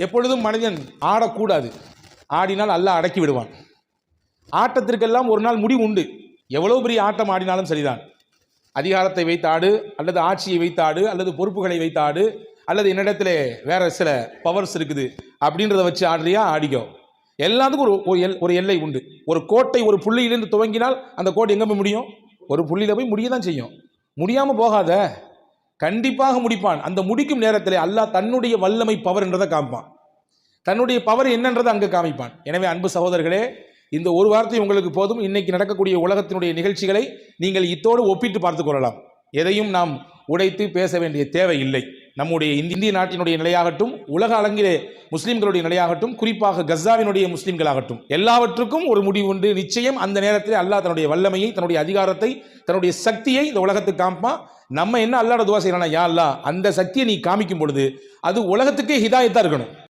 எப்பொழுதும் மனிதன் ஆடக்கூடாது. ஆடினால் அல்லாஹ் அடக்கி விடுவான். ஆட்டத்திற்கெல்லாம் ஒரு நாள் முடிவு உண்டு. எவ்வளவு பெரிய ஆட்டம் ஆடினாலும் சரிதான். அதிகாரத்தை வைத்தாடு, அல்லது ஆட்சியை வைத்தாடு, அல்லது பொறுப்புகளை வைத்தாடு, அல்லது என்னிடத்துல வேற சில பவர்ஸ் இருக்குது அப்படின்றத வச்சு ஆடுறியா, ஆடிக்கோ. எல்லாத்துக்கும் ஒரு எல்லை உண்டு. ஒரு கோட்டை ஒரு புள்ளியிலிருந்து துவங்கினால் அந்த கோட்டை எங்கே போய் முடியும்? ஒரு புள்ளியில் போய் முடிய தான் செய்யும். முடியாமல் போகாத, கண்டிப்பாக முடிப்பான். அந்த முடிக்கும் நேரத்தில் அல்லாஹ் தன்னுடைய வல்லமை பவர் என்றதை காமிப்பான். தன்னுடைய பவர் என்னன்றதை அங்கே காமிப்பான். எனவே அன்பு சகோதரர்களே, இந்த ஒரு வார்த்தை உங்களுக்கு போதும். இன்னைக்கு நடக்கக்கூடிய உலகத்தினுடைய நிகழ்ச்சிகளை நீங்கள் இத்தோடு ஒப்பிட்டு பார்த்து கொள்ளலாம். எதையும் நாம் உடைத்து பேச வேண்டிய தேவை இல்லை. நம்முடைய இந்திய நாட்டினுடைய நிலையாகட்டும், உலக அளங்கிலே முஸ்லிம்களுடைய நிலையாகட்டும், குறிப்பாக கஸ்ஸாவினுடைய முஸ்லிம்களாகட்டும், எல்லாவற்றுக்கும் ஒரு முடிவு உண்டு. நிச்சயம் அந்த நேரத்தில் அல்லாஹ் தன்னுடைய வல்லமையை, தன்னுடைய அதிகாரத்தை, தன்னுடைய சக்தியை இந்த உலகத்துக்கு காமிப்பான். நம்ம என்ன அல்லாஹ்ட துஆ செய்யறோம்னா, யா அல்லாஹ் அந்த சக்தியை நீ காமிக்கும் பொழுது அது உலகத்துக்கே ஹிதாயத்தா இருக்கணும்.